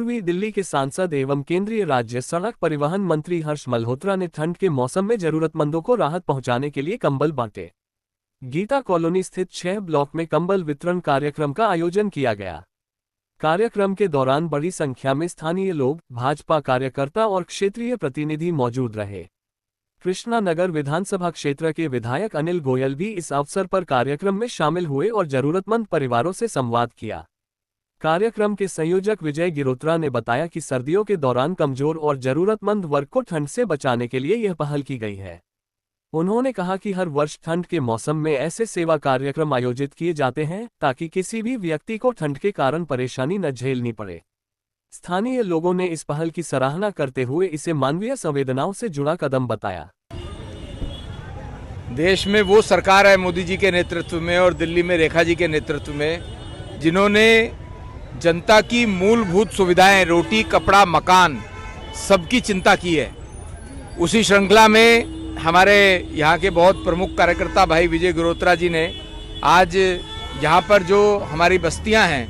पूर्वी दिल्ली के सांसद एवं केंद्रीय राज्य सड़क परिवहन मंत्री हर्ष मल्होत्रा ने ठंड के मौसम में जरूरतमंदों को राहत पहुंचाने के लिए कंबल बांटे। गीता कॉलोनी स्थित 6 ब्लॉक में कंबल वितरण कार्यक्रम का आयोजन किया गया। कार्यक्रम के दौरान बड़ी संख्या में स्थानीय लोग, भाजपा कार्यकर्ता और क्षेत्रीय प्रतिनिधि मौजूद रहे। कृष्णानगर विधानसभा क्षेत्र के विधायक अनिल गोयल भी इस अवसर पर कार्यक्रम में शामिल हुए और जरूरतमंद परिवारों से संवाद किया। कार्यक्रम के संयोजक विजय गिरोत्रा ने बताया कि सर्दियों के दौरान कमजोर और जरूरतमंद वर्ग को ठंड से बचाने के लिए यह पहल की गई है। उन्होंने कहा कि हर वर्ष ठंड के मौसम में ऐसे सेवा कार्यक्रम आयोजित किए जाते हैं ताकि किसी भी व्यक्ति को ठंड के कारण परेशानी न झेलनी पड़े। स्थानीय लोगों ने इस पहल की सराहना करते हुए इसे मानवीय संवेदनाओं से जुड़ा कदम बताया। देश में वो सरकार है मोदी जी के नेतृत्व में और दिल्ली में रेखा जी के नेतृत्व में, जिन्होंने जनता की मूलभूत सुविधाएं, रोटी, कपड़ा, मकान, सबकी चिंता की है। उसी श्रृंखला में हमारे यहाँ के बहुत प्रमुख कार्यकर्ता भाई विजय गिरोत्रा जी ने आज यहाँ पर जो हमारी बस्तियाँ हैं,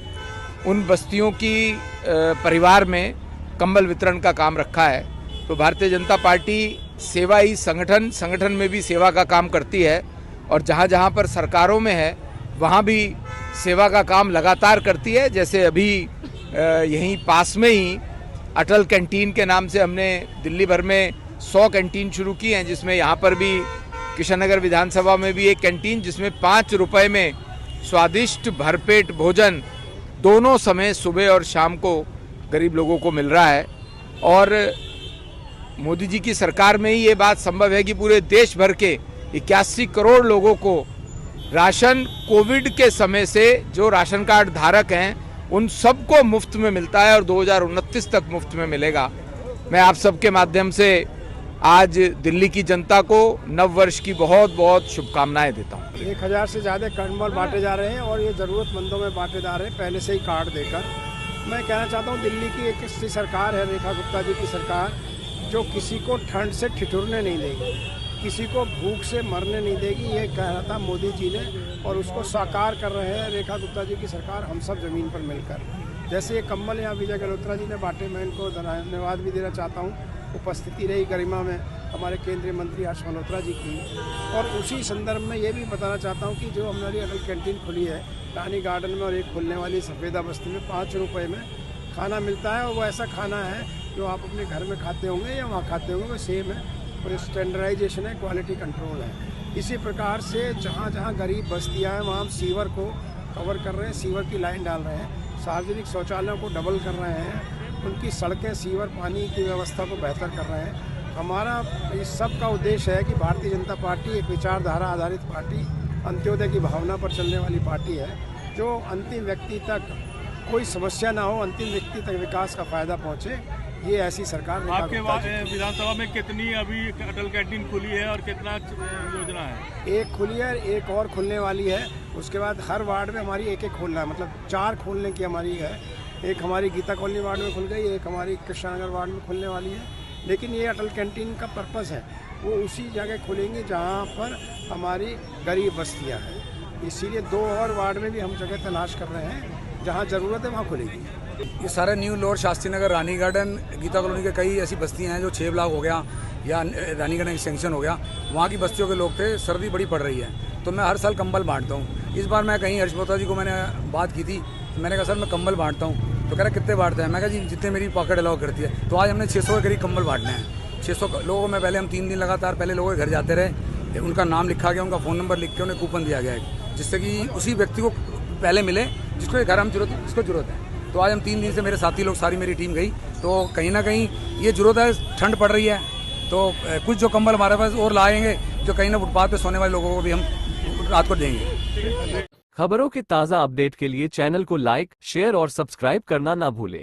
उन बस्तियों की परिवार में कंबल वितरण का काम रखा है। तो भारतीय जनता पार्टी सेवा ही संगठन में भी सेवा का काम करती है और जहाँ जहाँ पर सरकारों में है वहाँ भी सेवा का काम लगातार करती है। जैसे अभी यहीं पास में ही अटल कैंटीन के नाम से हमने दिल्ली भर में 100 कैंटीन शुरू की हैं, जिसमें यहाँ पर भी कृष्णनगर विधानसभा में भी एक कैंटीन जिसमें 5 रुपए में स्वादिष्ट भरपेट भोजन दोनों समय सुबह और शाम को गरीब लोगों को मिल रहा है। और मोदी जी की सरकार में ही ये बात संभव है कि पूरे देश भर के 81 करोड़ लोगों को राशन कोविड के समय से जो राशन कार्ड धारक हैं उन सबको मुफ्त में मिलता है और 2029 तक मुफ्त में मिलेगा। मैं आप सबके माध्यम से आज दिल्ली की जनता को नव वर्ष की बहुत बहुत शुभकामनाएं देता हूं। 1000 से ज़्यादा कंबल बांटे जा रहे हैं और ये ज़रूरतमंदों में बांटे जा रहे हैं, पहले से ही कार्ड देकर। मैं कहना चाहता हूँ दिल्ली की एक ऐसी सरकार है, रेखा गुप्ता जी की सरकार, जो किसी को ठंड से ठिठुरने नहीं देगी, किसी को भूख से मरने नहीं देगी। ये कह रहा था मोदी जी ने और उसको साकार कर रहे हैं रेखा गुप्ता जी की सरकार, हम सब ज़मीन पर मिलकर। जैसे ये कंबल यहाँ विजय गिरोत्रा जी ने बांटे, मैं इनको धन्यवाद भी देना चाहता हूँ। उपस्थिति रही गरिमा में हमारे केंद्रीय मंत्री हर्ष मल्होत्रा जी की। और उसी संदर्भ में ये भी बताना चाहता हूँ कि जो हमारी अटल कैंटीन खुली है रानी गार्डन में और एक खुलने वाली सफ़ेदा बस्ती में 5 रुपये में खाना मिलता है। और वो ऐसा खाना है जो आप अपने घर में खाते होंगे या वहाँ खाते होंगे, वो सेम है और स्टैंडर्डाइजेशन है, क्वालिटी कंट्रोल है। इसी प्रकार से जहाँ जहाँ गरीब बस्तियाँ हैं वहाँ हम सीवर को कवर कर रहे हैं, सीवर की लाइन डाल रहे हैं, सार्वजनिक शौचालयों को डबल कर रहे हैं, उनकी सड़कें, सीवर, पानी की व्यवस्था को बेहतर कर रहे हैं। हमारा इस सब का उद्देश्य है कि भारतीय जनता पार्टी एक विचारधारा आधारित पार्टी, अंत्योदय की भावना पर चलने वाली पार्टी है, जो अंतिम व्यक्ति तक कोई समस्या ना हो, अंतिम व्यक्ति तक विकास का फायदा पहुँचे। ये ऐसी सरकार। आपके विधानसभा में कितनी अभी अटल कैंटीन खुली है और कितना योजना है? एक खुली है, एक और खुलने वाली है। उसके बाद हर वार्ड में हमारी एक खोलना है, मतलब 4 खोलने की हमारी है। एक हमारी गीता कॉलोनी वार्ड में खुल गई, एक हमारी कृष्णानगर वार्ड में खुलने वाली है। लेकिन ये अटल कैंटीन का पर्पस है वो उसी जगह खुलेंगी जहाँ पर हमारी गरीब बस्तियाँ हैं। इसीलिए 2 और वार्ड में भी हम जगह तलाश कर रहे हैं, जहाँ ज़रूरत है वहाँ खुलेगी। ये सारे न्यू लोड, शास्त्री नगर, रानी गार्डन, गीता कॉलोनी के कई ऐसी बस्तियां हैं जो 6 ब्लॉक हो गया या रानी गार्डन एक्सटेंशन हो गया, वहाँ की बस्तियों के लोग थे। सर्दी बड़ी पड़ रही है तो मैं हर साल कंबल बांटता हूँ। इस बार मैं कहीं हर्ष मल्होत्रा जी को मैंने बात की थी, तो मैंने कहा सर मैं कंबल बांटता हूँ। तो कह रहा कितने बांटते हैं? मैं कहा जी जितने मेरी पॉकेट अलाउ करती है। तो आज हमने 600 के करीब कंबल बांटने हैं। 600 लोगों में पहले हम 3 दिन लगातार पहले लोगों के घर जाते रहे, उनका नाम लिखा गया, उनका फ़ोन नंबर लिख के उन्हें कूपन दिया गया है, जिससे कि उसी व्यक्ति को पहले मिले जिसको ये घर हम जिसको जरूरत है। तो आज हम 3 दिन से मेरे साथी लोग, सारी मेरी टीम गई, तो कहीं ना कहीं ये जरूरत है, ठंड पड़ रही है तो कुछ जो कंबल हमारे पास और लाएंगे, जो कहीं ना फुटपाथ पे सोने वाले लोगों को भी हम रात को देंगे। खबरों के ताज़ा अपडेट के लिए चैनल को लाइक, शेयर और सब्सक्राइब करना ना भूलें।